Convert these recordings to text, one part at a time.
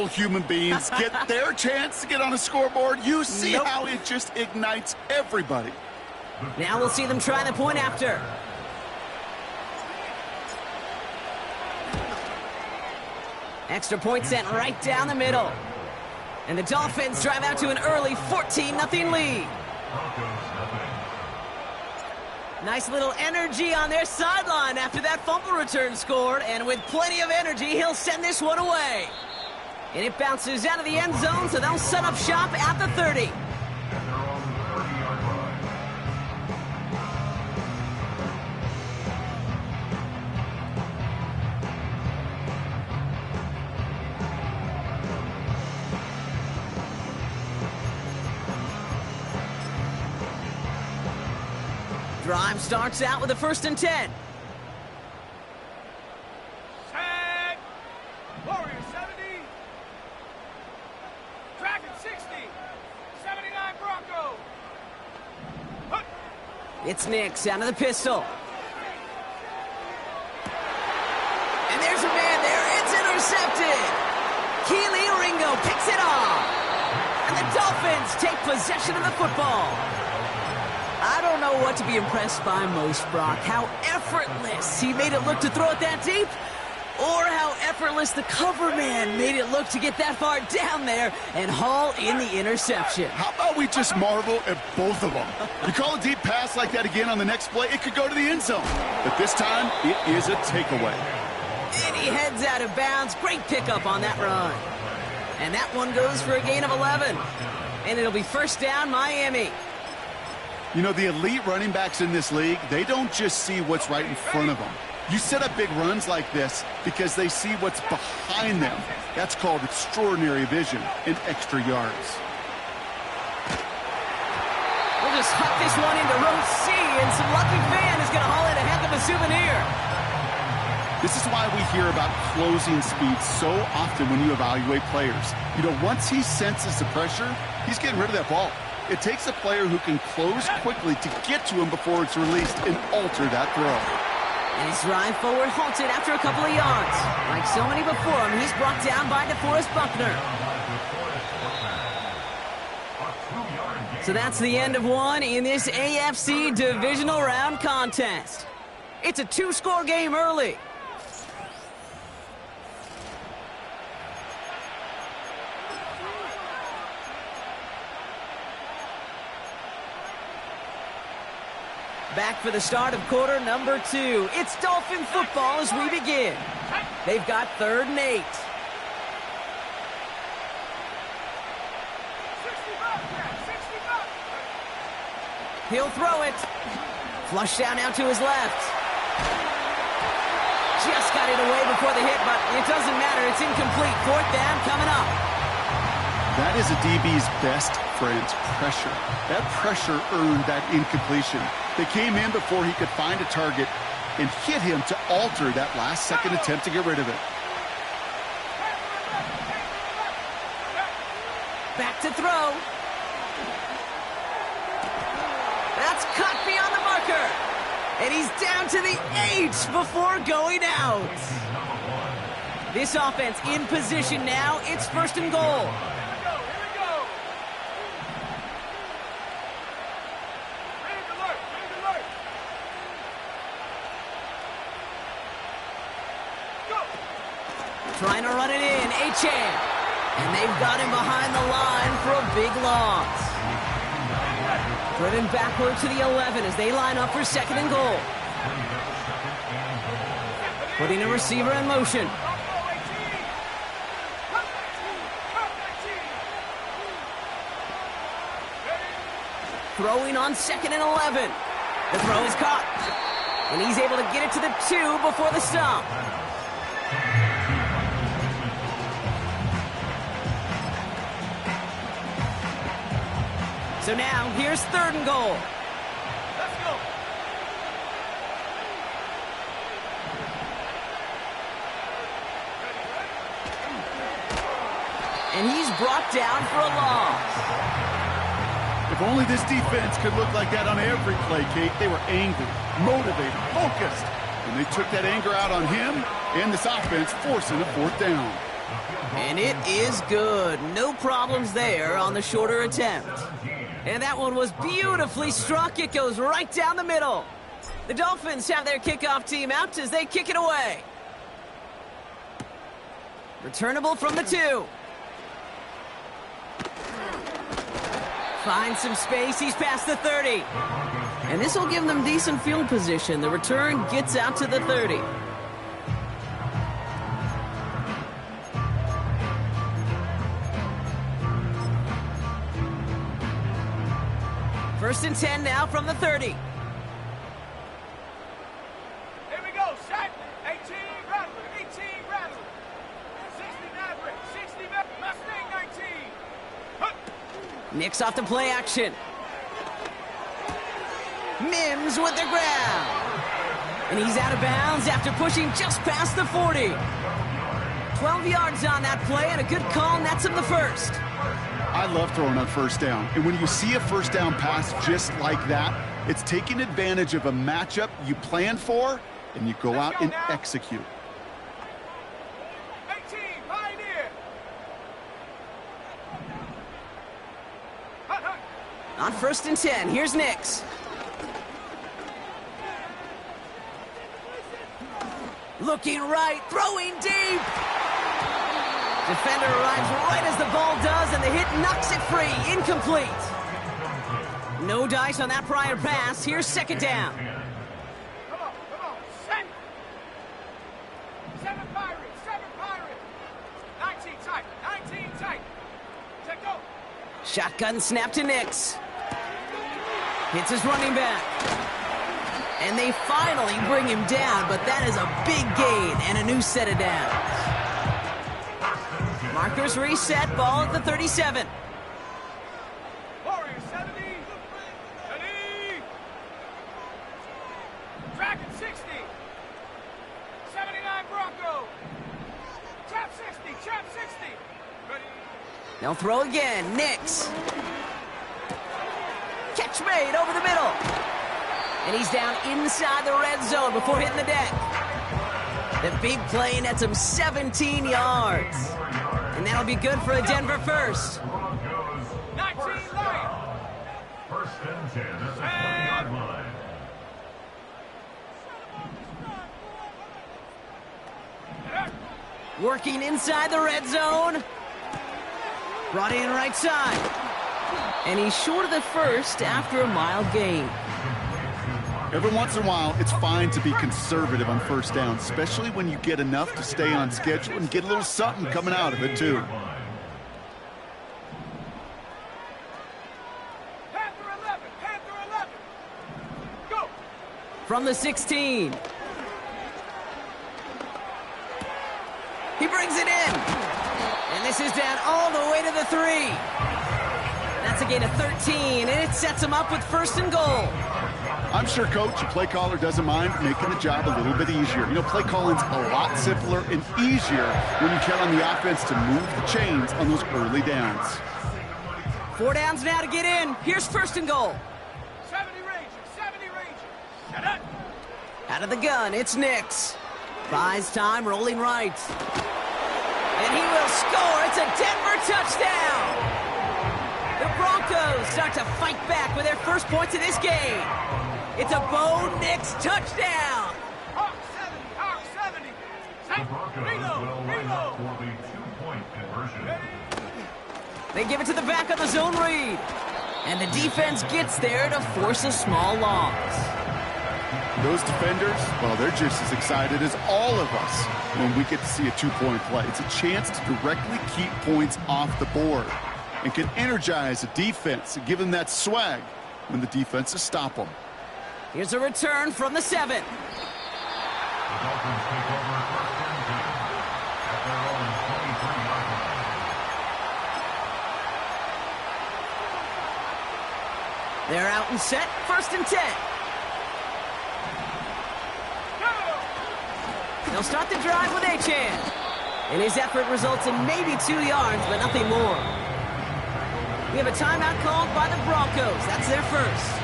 normal human beings get their chance to get on a scoreboard, you see Nope. how it just ignites everybody. Now we'll see them try the point after. Extra point sent right down the middle. And the Dolphins drive out to an early 14-0 lead. Nice little energy on their sideline after that fumble return scored. And with plenty of energy, he'll send this one away. And it bounces out of the end zone, so they'll set up shop at the 30. Drive starts out with a 1st and 10. Set. Warrior 70. Dragon 60. 79 Broncos. Hut. It's Nix out of the pistol. And there's a man there. It's intercepted. Keely Ringo picks it off. And the Dolphins take possession of the football. I don't know what to be impressed by most, Brock. How effortless he made it look to throw it that deep, or how effortless the cover man made it look to get that far down there and haul in the interception. How about we just marvel at both of them? You call a deep pass like that again on the next play, it could go to the end zone. But this time, it is a takeaway. And he heads out of bounds. Great pickup on that run. And that one goes for a gain of 11. And it'll be 1st down, Miami. You know, the elite running backs in this league, they don't just see what's right in front of them. You set up big runs like this because they see what's behind them. That's called extraordinary vision and extra yards. We'll just huck this one into row C, and some lucky fan is going to haul in a heck of a souvenir. This is why we hear about closing speed so often when you evaluate players. You know, once he senses the pressure, he's getting rid of that ball. It takes a player who can close quickly to get to him before it's released and alter that throw. And his drive forward halted after a couple of yards. Like so many before him, he's brought down by DeForest Buckner. So that's the end of one in this AFC divisional round contest. It's a 2-score game early. Back for the start of quarter number 2. It's Dolphin football as we begin. They've got 3rd and 8. He'll throw it. Flush down out to his left. Just got it away before the hit, but it doesn't matter. It's incomplete. 4th down coming up. That is a DB's best friend, pressure. That pressure earned that incompletion. They came in before he could find a target and hit him to alter that last-second attempt to get rid of it. Back to throw. That's caught beyond the marker. And he's down to the 8 before going out. This offense in position now. It's 1st and goal. Trying to run it in, Achane. And they've got him behind the line for a big loss. Driven backward to the 11 as they line up for 2nd and goal. Putting a receiver in motion. Throwing on 2nd and 11. The throw is caught. And he's able to get it to the 2 before the stop. So now, here's 3rd and goal. Let's go. And he's brought down for a loss. If only this defense could look like that on every play, Kate. They were angry, motivated, focused. And they took that anger out on him and this offense, forcing a 4th down. And it is good. No problems there on the shorter attempt. And that one was beautifully struck. It goes right down the middle. The Dolphins have their kickoff team out as they kick it away. Returnable from the 2. Finds some space. He's past the 30. And this will give them decent field position. The return gets out to the 30. First and 10 now from the 30. Here we go, set. 18 Rattler, 18 Rattler. 60 Maverick, 60 Mustang 19. Hut. Nix off the play action. Mims with the grab. And he's out of bounds after pushing just past the 40. 12 yards on that play and a good call nets him the first. I love throwing on first down. And when you see a first down pass just like that, it's taking advantage of a matchup you plan for, and you go out and execute. 18, Pioneer. Hut, hut. On first and 10, here's Nix. Looking right, throwing deep. Defender arrives right as the ball does, and the hit knocks it free. Incomplete. No dice on that prior pass. Here's second down. Come on, set. 7 Pirates, 7 Pirates. 19 tight, 19 tight. Check go. Shotgun snap to Nix. Hits his running back. And they finally bring him down, but that is a big gain and a new set of downs. Markers reset, ball at the 37. Warriors 70. Ready. Dragon 60. 79 Bronco. Trap 60, trap 60. Ready. They'll throw again. Nix. Catch made over the middle. And he's down inside the red zone before hitting the deck. The big play nets him 17 yards. And that'll be good for a Denver first. 19 line. First and 10 at the 20-yard line. Working inside the red zone. Brought in right side. And he's short of the first after a mile gain. Every once in a while, it's fine to be conservative on first down, especially when you get enough to stay on schedule and get a little something coming out of it, too. Panther 11, Panther 11. Go. From the 16. He brings it in. And this is down all the way to the 3. That's a gain of 13, and it sets him up with first and goal. I'm sure coach and play caller doesn't mind making the job a little bit easier. You know, play calling's a lot simpler and easier when you count on the offense to move the chains on those early downs. 4 downs now to get in. Here's first and goal. 70 Rangers, 70 Rangers. Shut up. Out of the gun, it's Nix. Buys time, rolling right. And he will score. It's a Denver touchdown. The Broncos start to fight back with their first points of this game. It's a Bo Nix touchdown. Hawk 70, Hawk 70. The Broncos Reload, will line up reload. for the 2-point conversion. They give it to the back on the zone read. And the defense gets there to force a small loss. Those defenders, well, they're just as excited as all of us when we get to see a 2-point play. It's a chance to directly keep points off the board and can energize the defense and give them that swag when the defenses stop them. Here's a return from the 7. The Dolphins take over first and 10 at their own 23-yard line. They're out and set, first and 10. They'll start the drive with Achan. And his effort results in maybe 2 yards, but nothing more. We have a timeout called by the Broncos. That's their first.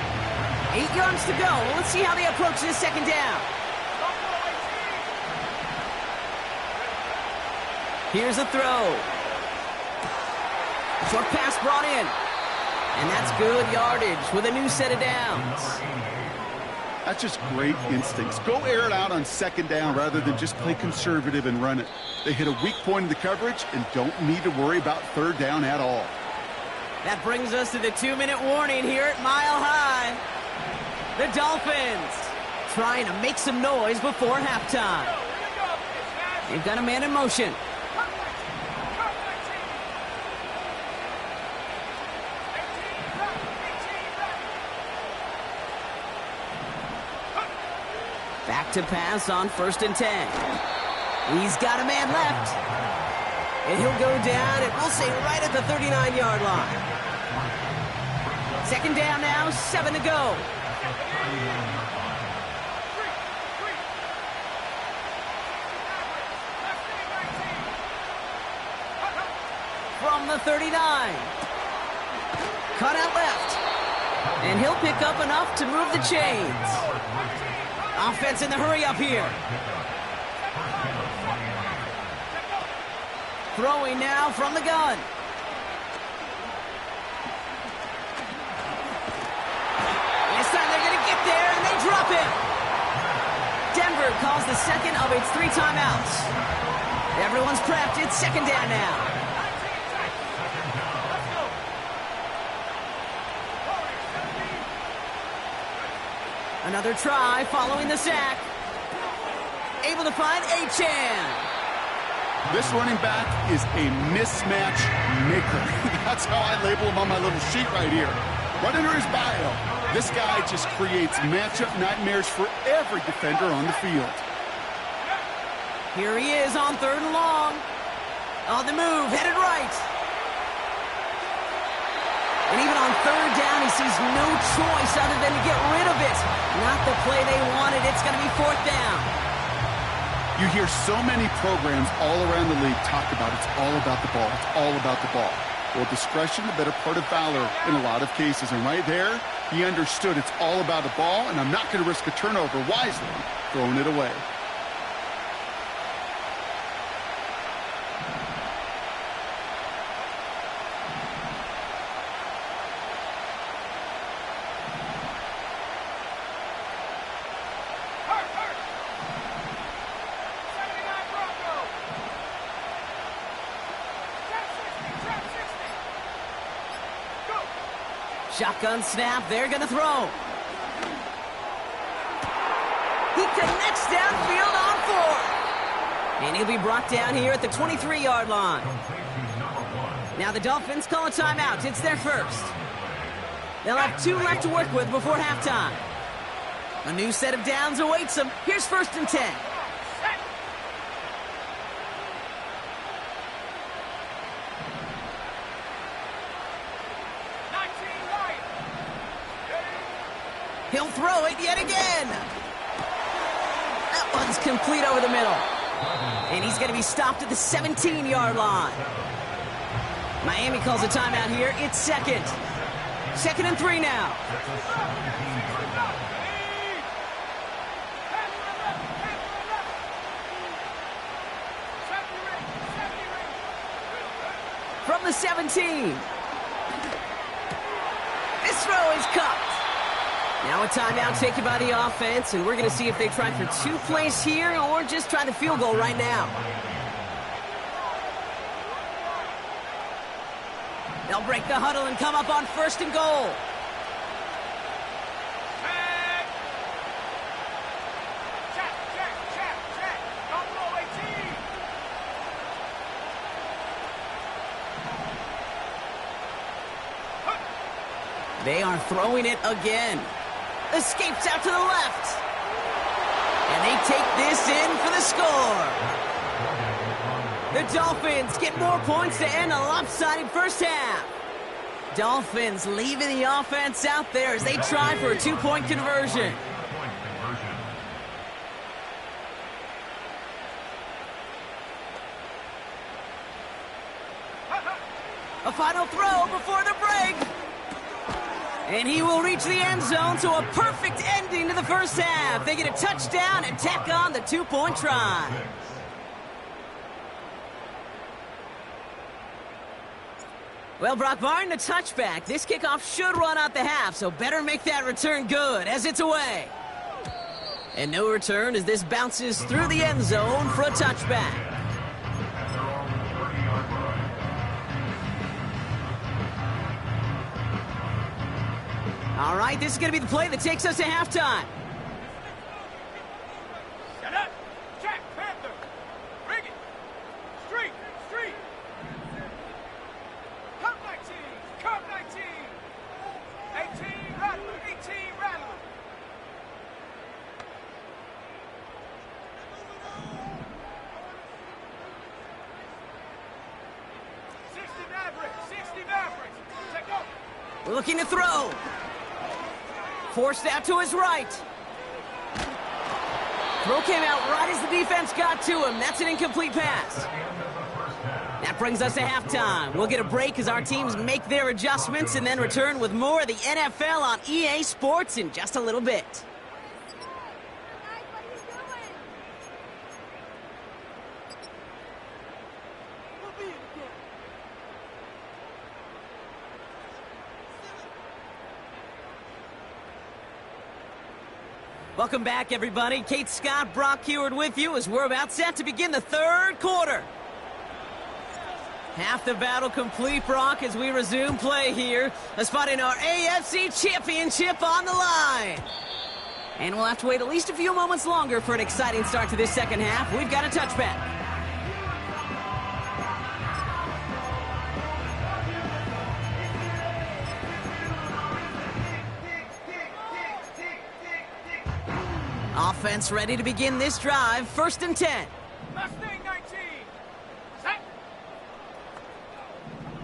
8 yards to go. Well, let's see how they approach this second down. Here's a throw. Short pass brought in. And that's good yardage with a new set of downs. That's just great instincts. Go air it out on second down rather than just play conservative and run it. They hit a weak point in the coverage and don't need to worry about third down at all. That brings us to the 2-minute warning here at Mile High. The Dolphins trying to make some noise before halftime. They've got a man in motion. Back to pass on 1st and 10. He's got a man left. And he'll go down, and we'll say right at the 39-yard line. 2nd down now, 7 to go. From the 39. Cut out left. And he'll pick up enough to move the chains. Offense in the hurry up here. Throwing now from the gun. This time they're going to get there, and they drop him. Denver calls the second of its 3 timeouts. Everyone's prepped. It's 2nd down now. Another try following the sack. Able to find Achane. This running back is a mismatch maker. That's how I label him on my little sheet right here. Right under his bio, this guy just creates matchup nightmares for every defender on the field. Here he is on 3rd and long. On the move, headed right. And even on 3rd down, he sees no choice other than to get rid of it. Not the play they wanted. It's going to be 4th down. You hear so many programs all around the league talk about it's all about the ball. It's all about the ball. Well, discretion, the better part of valor in a lot of cases. And right there, he understood it's all about the ball, and I'm not going to risk a turnover wisely, throwing it away. Shotgun snap, they're going to throw. He connects downfield on 4. And he'll be brought down here at the 23-yard line. Now the Dolphins call a timeout. It's their first. They'll have 2 left to work with before halftime. A new set of downs awaits them. Here's 1st and 10. He'll throw it yet again. That one's complete over the middle. And he's going to be stopped at the 17-yard line. Miami calls a timeout here. It's 2nd. 2nd and 3 now. From the 17. This throw is cupped. Now a timeout taken by the offense, and we're going to see if they try for 2 plays here or just try the field goal right now. They'll break the huddle and come up on 1st and goal. They are throwing it again. Escapes out to the left. And they take this in for the score. The Dolphins get more points to end a lopsided first half. Dolphins leaving the offense out there as they try for a 2-point conversion. A final throw before the break. And he will reach the end zone, so a perfect ending to the first half. They get a touchdown and tack on the 2-point try. Well, Brock, barring the touchback, this kickoff should run out the half, so better make that return good as it's away. And no return as this bounces through the end zone for a touchback. All right, this is going to be the play that takes us to halftime. Get up. Jack Panther. Bring it. Street. Street. Come 19. Come 19. 18 Rattler. 18 Rattler. 60 Mavericks. 60 Mavericks. Take over. Looking to throw. Forced out to his right. Throw came out right as the defense got to him. That's an incomplete pass. That brings us to halftime. We'll get a break as our teams make their adjustments and then return with more of the NFL on EA Sports in just a little bit. Welcome back, everybody. Kate Scott, Brock Heward with you as we're about set to begin the third quarter. Half the battle complete, Brock, as we resume play here. A spot in our AFC Championship on the line. And we'll have to wait at least a few moments longer for an exciting start to this second half. We've got a touchback. Offense ready to begin this drive. 1st and 10. Mustang 19. Set.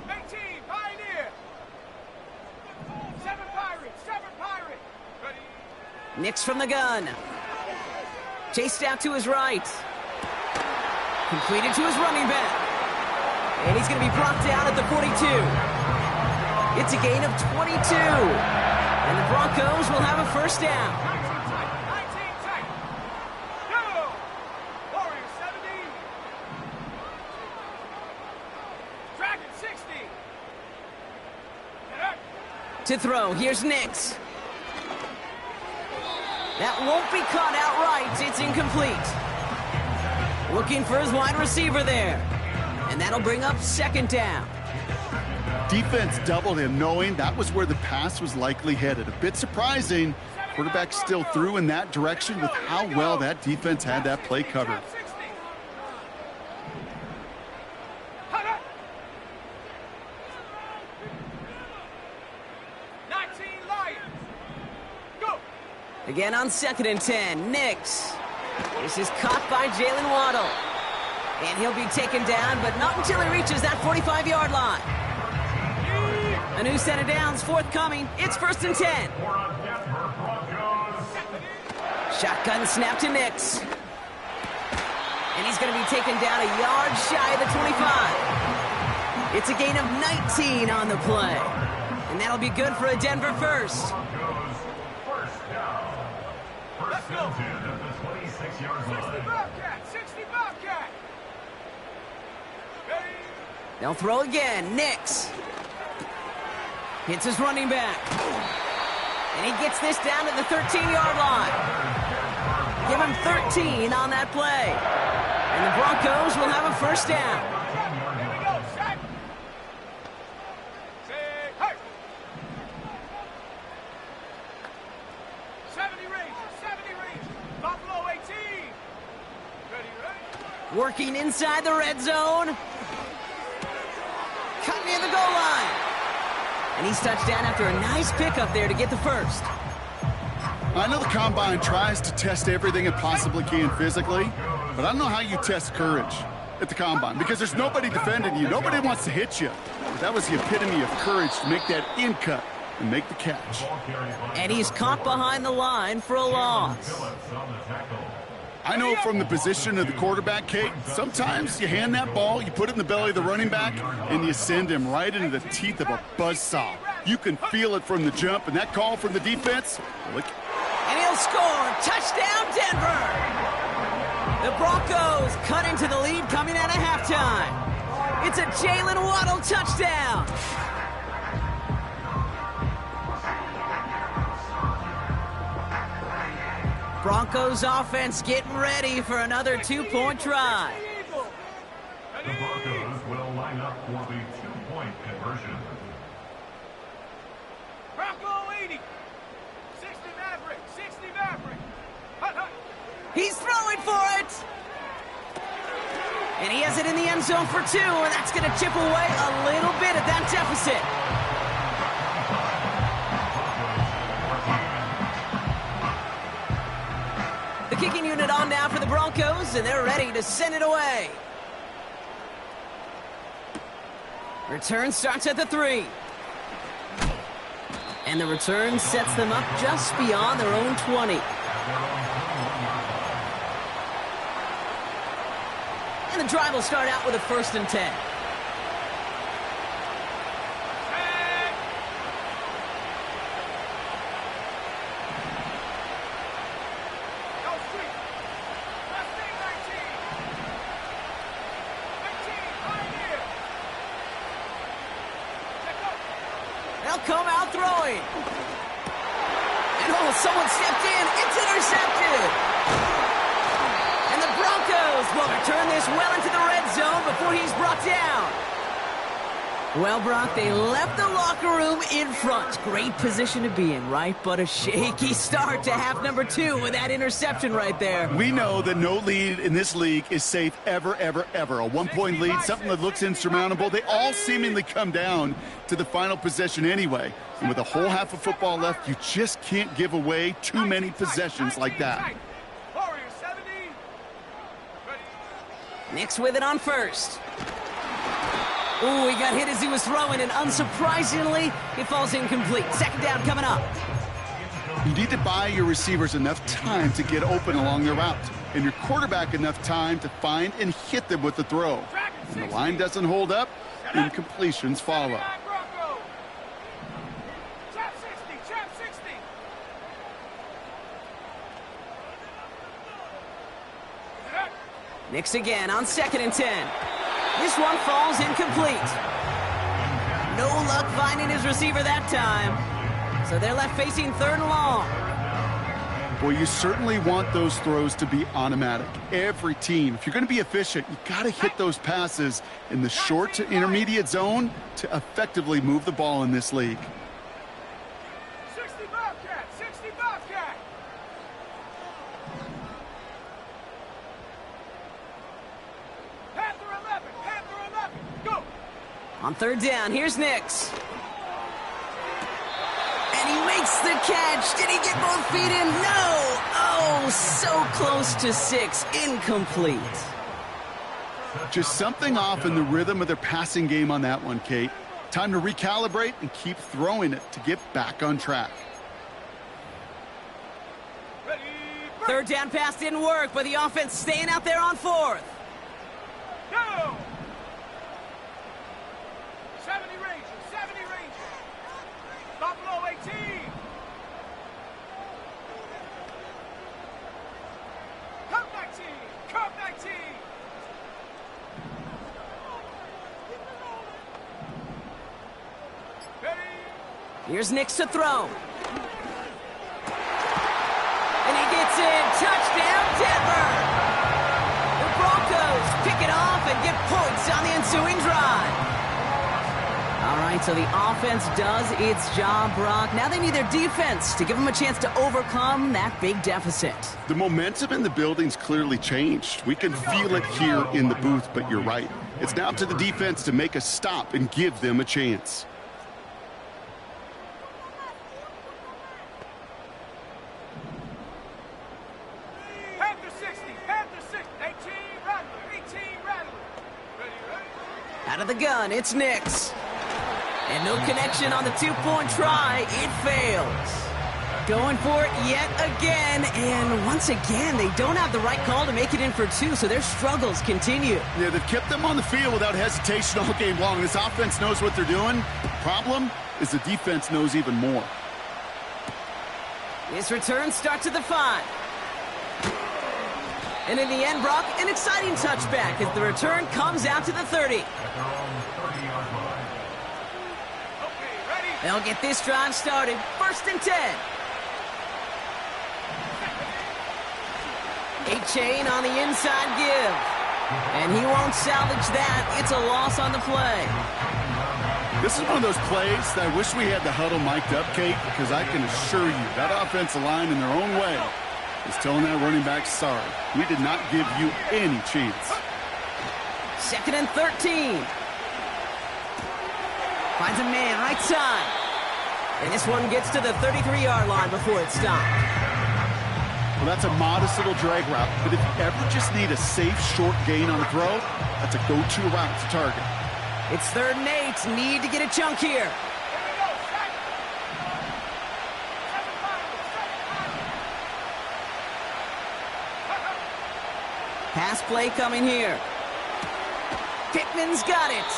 18. Pioneer. 7 Pirates. 7 Pirates. Ready. Nix from the gun. Chased out to his right. Completed to his running back. And he's going to be brought down at the 42. It's a gain of 22. And the Broncos will have a first down. To throw, here's Nix. That won't be caught outright. It's incomplete. Looking for his wide receiver there. And that'll bring up 2nd down. Defense doubled him, knowing that was where the pass was likely headed. A bit surprising. Quarterback still threw in that direction with how well that defense had that play covered. Again on 2nd and 10, Nix. This is caught by Jalen Waddle. And he'll be taken down, but not until he reaches that 45-yard line. A new set of downs forthcoming. It's 1st and 10. Shotgun snap to Nix. And he's going to be taken down a yard shy of the 25. It's a gain of 19 on the play. And that'll be good for a Denver first. Let's go. 60 Bobcat. 60 Bobcat. Ready. They'll throw again. Nix. Hits his running back. And he gets this down to the 13-yard line. Give him 13 on that play. And the Broncos will have a first down. Here we go. Set. Say, hey. 70 Rangers. 70 Rangers. Buffalo 18. Ready. Working inside the red zone. Cut near the goal line. And he's touched down after a nice pickup there to get the first. I know the Combine tries to test everything it possibly can physically, but I don't know how you test courage at the Combine because there's nobody defending you. Nobody wants to hit you. But that was the epitome of courage to make that in cut and make the catch. And he's caught behind the line for a loss. I know from the position of the quarterback, Kate, sometimes you hand that ball, you put it in the belly of the running back, and you send him right into the teeth of a buzzsaw. You can feel it from the jump, and that call from the defense, look. And he'll score. Touchdown, Denver. The Broncos cut into the lead coming out of halftime. It's a Jalen Waddle touchdown. Broncos offense getting ready for another two-point try. The Broncos will line up for the two-point conversion. Bronco 80. 60 Maverick. 60 Maverick. Hut, hut. He's throwing for it. And he has it in the end zone for 2, and that's going to chip away a little bit at that deficit. The kicking unit on now for the Broncos, and they're ready to send it away. Return starts at the 3. And the return sets them up just beyond their own 20. And the drive will start out with a 1st and 10. They'll come out throwing. And someone stepped in. It's intercepted. And the Broncos will return this well into the red zone before he's brought down. Well, Brock, they left the locker room in front. Great position to be in, right? But a shaky start to half number 2 with that interception right there. We know that no lead in this league is safe ever, ever, ever. A one-point lead, something that looks insurmountable. They all seemingly come down to the final possession anyway. And with a whole half of football left, you just can't give away too many possessions like that. Nix with it on 1st. Ooh, he got hit as he was throwing, and unsurprisingly, it falls incomplete. 2nd down coming up. You need to buy your receivers enough time to get open along their route, and your quarterback enough time to find and hit them with the throw. When the line doesn't hold up, incompletions follow. Nix again on 2nd and 10. This one falls incomplete. No luck finding his receiver that time. So they're left facing 3rd and long. Well, you certainly want those throws to be automatic. Every team, if you're going to be efficient, you got to hit those passes in the short to intermediate zone to effectively move the ball in this league. 60 Bobcat, 60 Bobcat. Panther 11, go. On 3rd down, here's Nix. And he makes the catch. Did he get both feet in? No. Oh, so close to 6. Incomplete. Just something off in the rhythm of their passing game on that one, Kate. Time to recalibrate and keep throwing it to get back on track. 3rd down pass didn't work, but the offense staying out there on 4th. Go. 70 Rangers, 70 Rangers. Buffalo 18. Cup 19, Cup 19. Ready. Here's Nix to throw. And he gets in. Touchdown, Denver. The Broncos pick it off and get points on the ensuing drive. All right, so the offense does its job, Brock. Now they need their defense to give them a chance to overcome that big deficit. The momentum in the building's clearly changed. We can feel it here in the booth, but you're right. It's now up to the defense to make a stop and give them a chance. Panther 60, Panther 60. 18 Rattler, 18 Rattler. Ready, ready. Out of the gun, it's Nix. And no connection on the two-point try. It fails. Going for it yet again. And once again, they don't have the right call to make it in for 2, so their struggles continue. Yeah, they've kept them on the field without hesitation all game long. This offense knows what they're doing. The problem is the defense knows even more. His return starts at the 5. And in the end, Brock, an exciting touchback as the return comes out to the 30. They'll get this drive started. 1st and 10. chain on the inside give. And he won't salvage that. It's a loss on the play. This is one of those plays that I wish we had the huddle mic'd up, Kate, because I can assure you that offensive line in their own way is telling that running back, sorry, we did not give you any chance. 2nd and 13. Finds a man right side. And this one gets to the 33-yard line before it's stopped. Well, that's a modest little drag route, but if you ever just need a safe, short gain on the throw, that's a go-to route to target. It's 3rd and 8. Need to get a chunk here. Pass play coming here. Pittman's got it.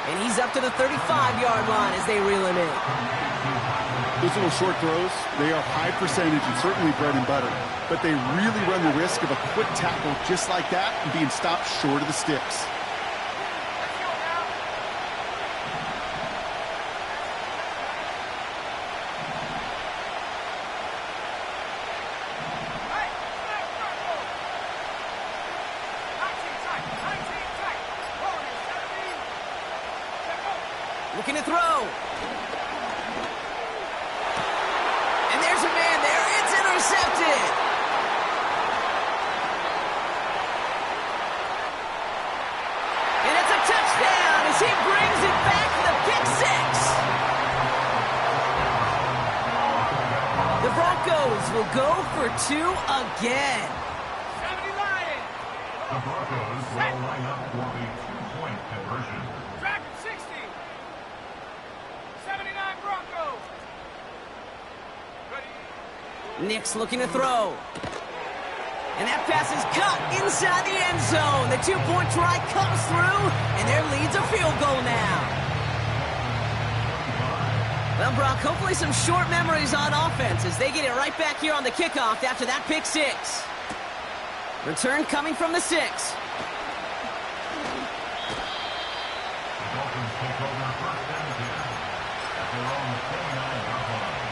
And he's up to the 35-yard line as they reel him in. Those little short throws, they are high percentage and certainly bread and butter, but they really run the risk of a quick tackle just like that and being stopped short of the sticks. Looking to throw. And there's a man there. It's intercepted. And it's a touchdown as he brings it back for the pick six. The Broncos will go for 2 again. 70 Lions. The Broncos will line up for the 2-point conversion. Dragon 60. 79 Broncos. Ready. Nick's looking to throw. And that pass is cut inside the end zone. The 2-point try comes through, and their lead's a field goal now. Well, Brock, hopefully some short memories on offense as they get it right back here on the kickoff after that pick six. Return coming from the 6. The Dolphins take over 1st and 10 at their own 29-yard line.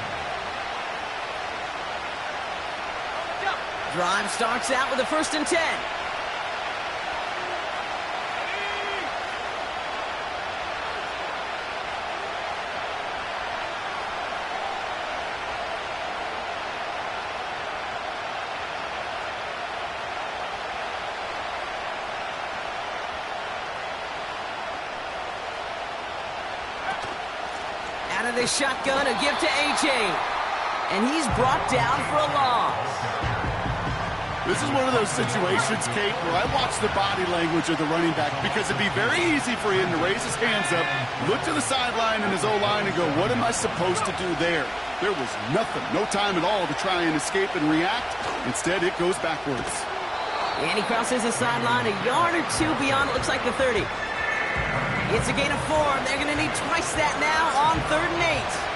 Drive starts out with a 1st and 10. Out of the shotgun, a give to A.J. And he's brought down for a loss. This is one of those situations, Kate, where I watch the body language of the running back because it'd be very easy for him to raise his hands up, look to the sideline in his O-line and go, what am I supposed to do there? There was nothing, no time at all to try and escape and react. Instead, it goes backwards. And he crosses the sideline a yard or 2 beyond, it looks like the 30. It's a gain of 4. They're going to need twice that now on 3rd and 8.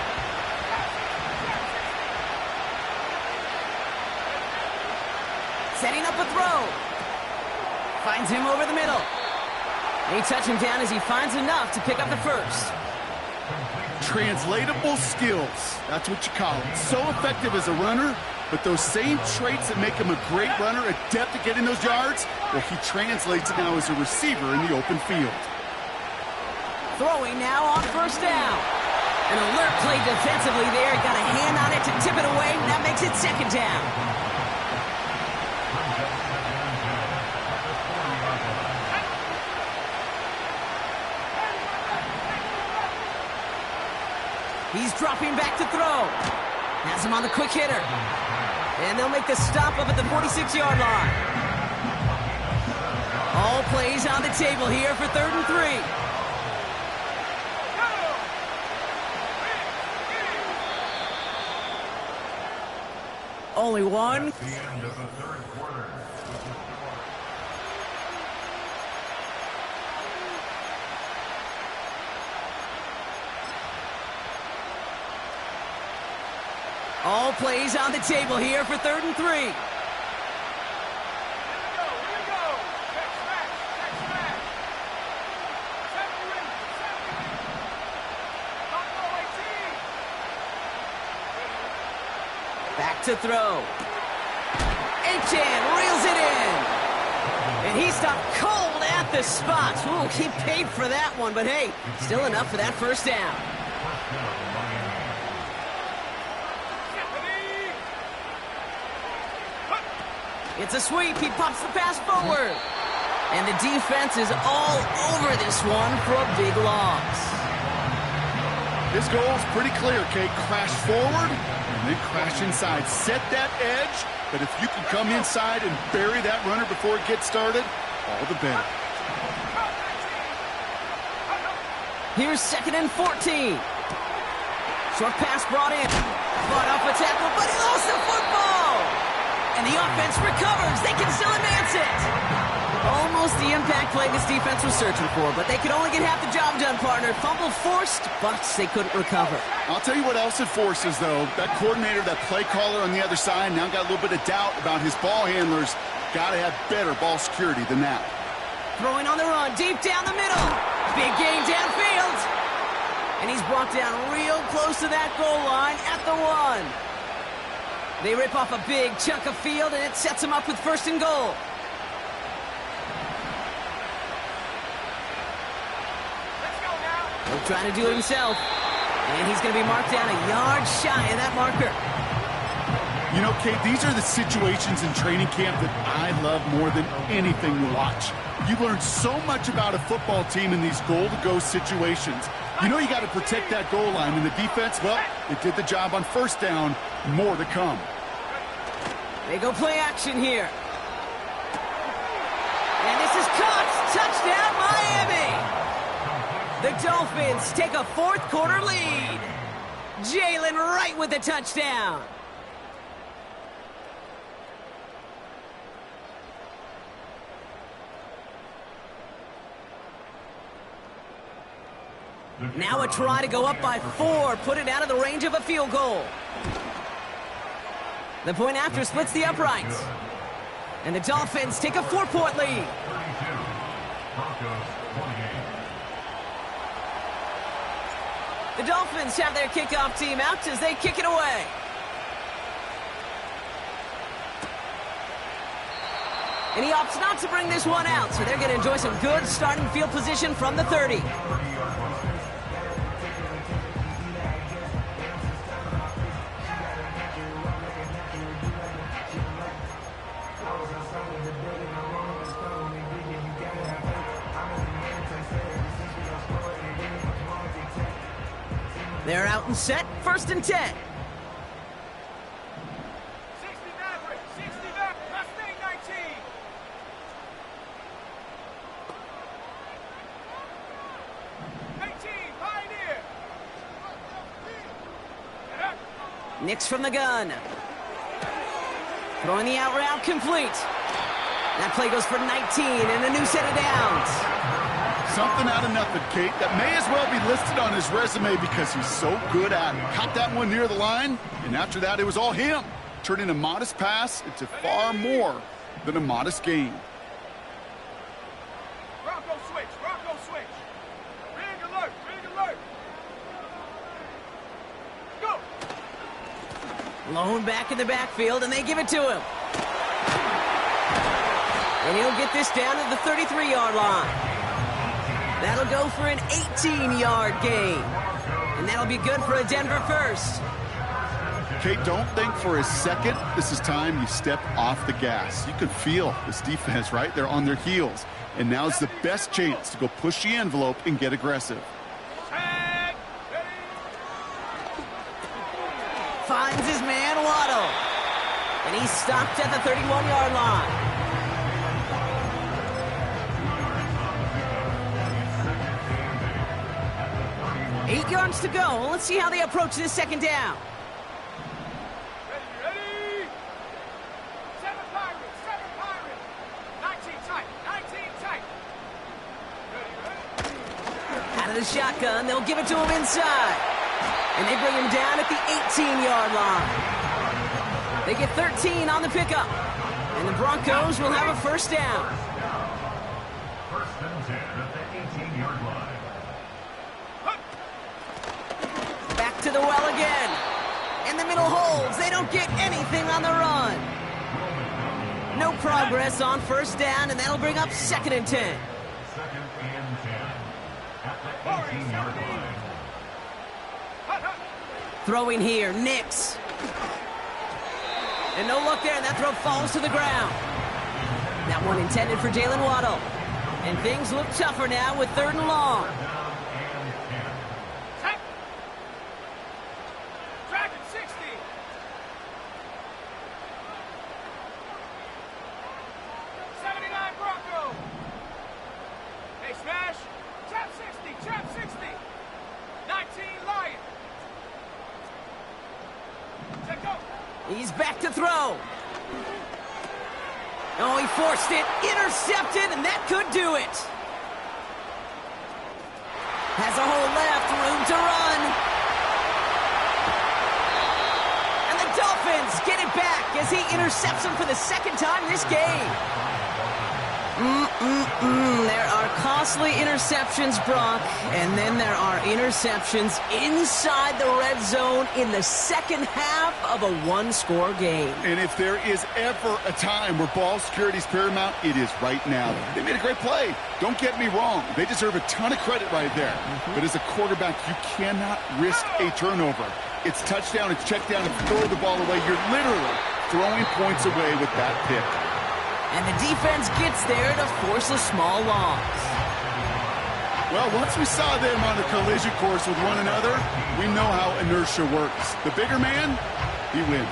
Setting up a throw. Finds him over the middle. They touch him down as he finds enough to pick up the 1st. Translatable skills. That's what you call it. So effective as a runner, but those same traits that make him a great runner, adept at getting those yards, well, he translates it now as a receiver in the open field. Throwing now on 1st down. An alert play defensively there. Got a hand on it to tip it away. That makes it 2nd down. He's dropping back to throw. Has him on the quick hitter. And they'll make the stop up at the 46-yard line. All plays on the table here for 3rd and 3. Only one. At the end of the 3rd quarter. All plays on the table here for 3rd and 3. Here we go. Check smash. Check smash. 70 rings. 70 rings. Bronco 18. Back to throw. Achan reels it in. And he stopped cold at the spot. Ooh, he paid for that one, but hey, still enough for that first down. It's a sweep. He pops the pass forward. And the defense is all over this one for a big loss. This goal is pretty clear, Kate. Crash forward and then crash inside. Set that edge, but if you can come inside and bury that runner before it gets started, all the better. Here's 2nd and 14. Short pass brought in. Fought off a tackle, but he lost the football. And the offense recovers. They can still advance it. Almost the impact play this defense was searching for, but they could only get half the job done, partner. Fumble forced, but they couldn't recover. I'll tell you what else it forces, though. That coordinator, that play caller on the other side, now got a little bit of doubt about his ball handlers. Got to have better ball security than that. Throwing on the run, deep down the middle. Big gain downfield. And he's brought down real close to that goal line at the 1. They rip off a big chunk of field, and it sets him up with 1st and goal. He'll try to do it himself. And he's going to be marked down a yard shy of that marker. You know, Kate, these are the situations in training camp that I love more than anything to watch. You learn so much about a football team in these goal-to-go situations. You know you got to protect that goal line, and the defense, well, they did the job on 1st down. More to come. They go play action here. And this is caught. Touchdown, Miami. The Dolphins take a 4th quarter lead. Jalen Wright with the touchdown. Now a try to go up by 4, put it out of the range of a field goal. The point after splits the uprights. And the Dolphins take a 4-point lead. The Dolphins have their kickoff team out as they kick it away. And he opts not to bring this one out, so they're going to enjoy some good starting field position from the 30. They're out and set, 1st and 10. 60 Maverick, 60 Maverick, Mustang 19. 18, Pioneer. Nix from the gun. Throwing the out route complete. That play goes for 19 and a new set of downs. Something out of nothing, Kate. That may as well be listed on his resume because he's so good at it. Caught that one near the line, and after that, it was all him. Turning a modest pass into far more than a modest gain. Bronco switch, Bronco switch. Rig alert, rig alert. Go. Lone back in the backfield, and they give it to him. And he'll get this down to the 33-yard line. That'll go for an 18-yard gain. And that'll be good for a Denver first. Kate, don't think for a second this is time you step off the gas. You can feel this defense, right? They're on their heels. And now's the best chance to go push the envelope and get aggressive. Finds his man, Waddle. And he's stopped at the 31-yard line. Eight yards to go. Let's see how they approach this 2nd down. Ready? 7 Pirates, 19 tight, 19 tight. Ready? Out of the shotgun, they'll give it to him inside. And they bring him down at the 18-yard line. They get 13 on the pickup. And the Broncos will have a 1st down. 1st and 10 at the 18-yard line. Back to the well again. In the middle holds. They don't get anything on the run. No progress on first down, and that'll bring up 2nd and 10. 2nd and 10 at the 18-yard line. Throwing here, Nix. And no look there, and that throw falls to the ground. That one intended for Jalen Waddle. And things look tougher now with 3rd and long. Dragon 60. Broncos. Hey, smash. Trap 60. Trap 60. 19 Lion. Check go. He's back to throw. Oh, he forced it. Intercepted, and that could do it. Has a hole left. Room to run. And the Dolphins get it back as he intercepts him for the 2nd time this game. There are costly interceptions, Brock, and then there are interceptions inside the red zone in the 2nd half of a 1-score game. And if there is ever a time where ball security is paramount, it is right now. They made a great play. Don't get me wrong. They deserve a ton of credit right there. But as a quarterback, you cannot risk a turnover. It's touchdown, it's check down, it's throw the ball away. You're literally throwing points away with that pick. And the defense gets there to force a small loss. Well, once we saw them on a collision course with one another, we know how inertia works. The bigger man, he wins.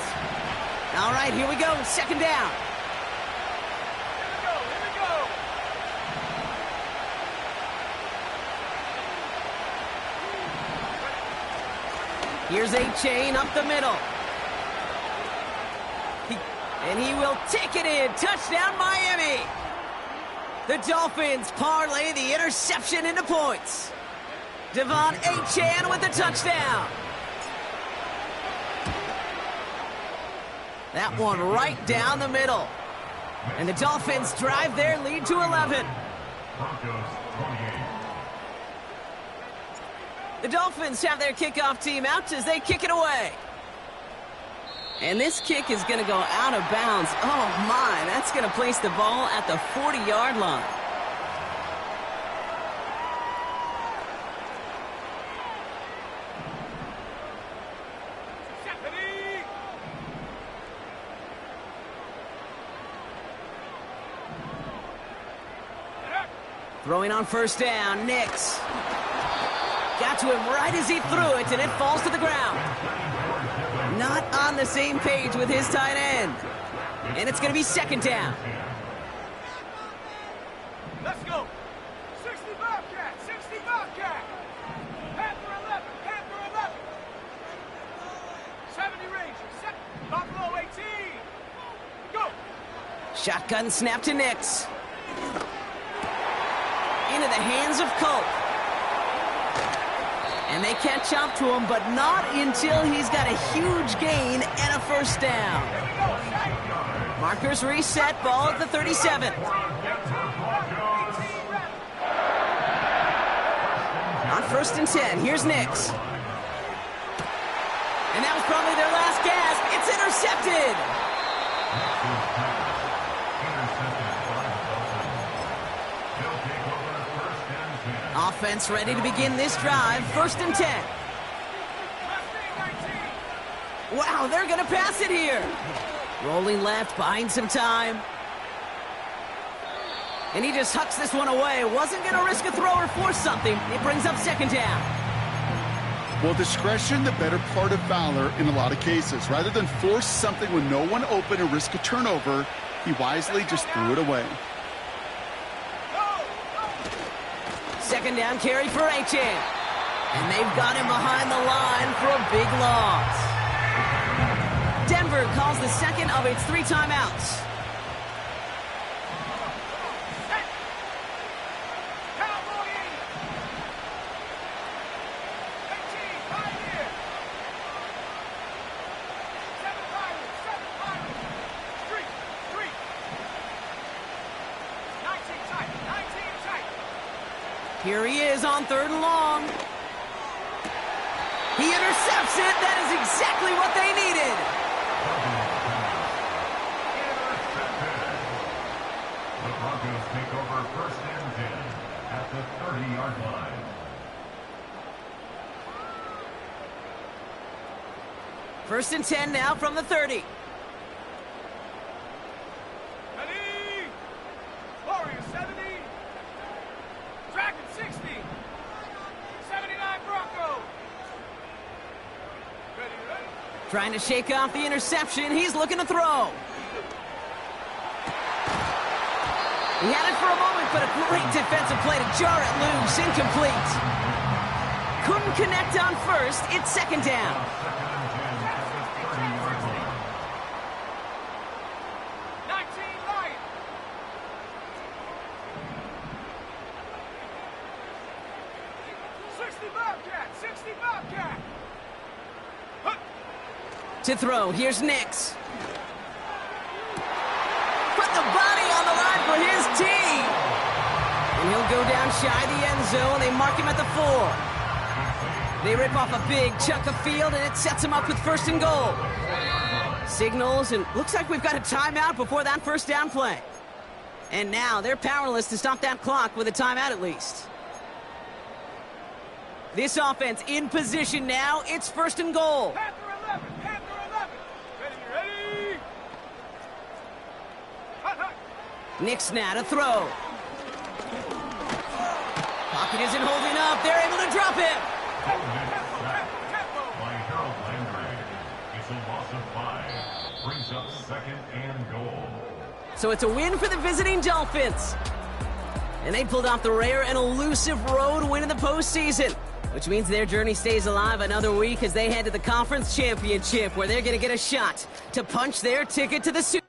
All right, here we go. 2nd down. Here's A-Chain up the middle. And he will take it in. Touchdown, Miami. The Dolphins parlay the interception into points. Devon A-Chan with the touchdown. That one right down the middle. And the Dolphins drive their lead to 11. Broncos 28. The Dolphins have their kickoff team out as they kick it away. And this kick is going to go out of bounds. Oh, my. That's going to place the ball at the 40-yard line. Throwing on first down, Nix. Got to him right as he threw it, and it falls to the ground. Not on the same page with his tight end. And it's going to be 2nd down. Let's go. 60 Bobcat. 60 Bobcat. Panther 11. Panther 11. 70 Rangers. Buffalo 18. Go. Shotgun snap to Nix. Into the hands of Colt. And they catch up to him, but not until he's got a huge gain and a first down. Markers reset, ball at the 37. On 1st and 10, here's Nix. And that was probably their last gasp. It's intercepted. Offense ready to begin this drive. 1st and 10. Wow, they're going to pass it here. Rolling left, buying some time. And he just hucks this one away. Wasn't going to risk a throw or force something. It brings up 2nd down. Well, discretion, the better part of valor in a lot of cases. Rather than force something with no one open and risk a turnover, he wisely just threw it away. 2nd down carry for A-Chan. And they've got him behind the line for a big loss. Denver calls the 2nd of its 3 timeouts. Here he is on 3rd and long. He intercepts it. That is exactly what they needed. take over first and 10 at the 30-yard line. First and 10 now from the 30. Ready? Warriors 70. Dragon 60. 79 Broncos. Ready, ready? Trying to shake off the interception. He's looking to throw. He had it for a moment, but a great defensive play to jar it loose. Incomplete. Couldn't connect on first. It's second down. To throw, here's Nix. Put the body on the line for his team. And he'll go down shy of the end zone. They mark him at the 4. They rip off a big chunk of field, and it sets him up with first and goal. Signals, and looks like we've got a timeout before that first down play. And now they're powerless to stop that clock with a timeout at least. This offense in position now. It's first and goal. Nix now to throw. Pocket isn't holding up. They're able to drop him. By Harold Landry. It's a loss of 5. Brings up second and goal. So it's a win for the visiting Dolphins. And they pulled off the rare and elusive road win in the postseason, which means their journey stays alive another week as they head to the Conference Championship, where they're going to get a shot to punch their ticket to the Super Bowl.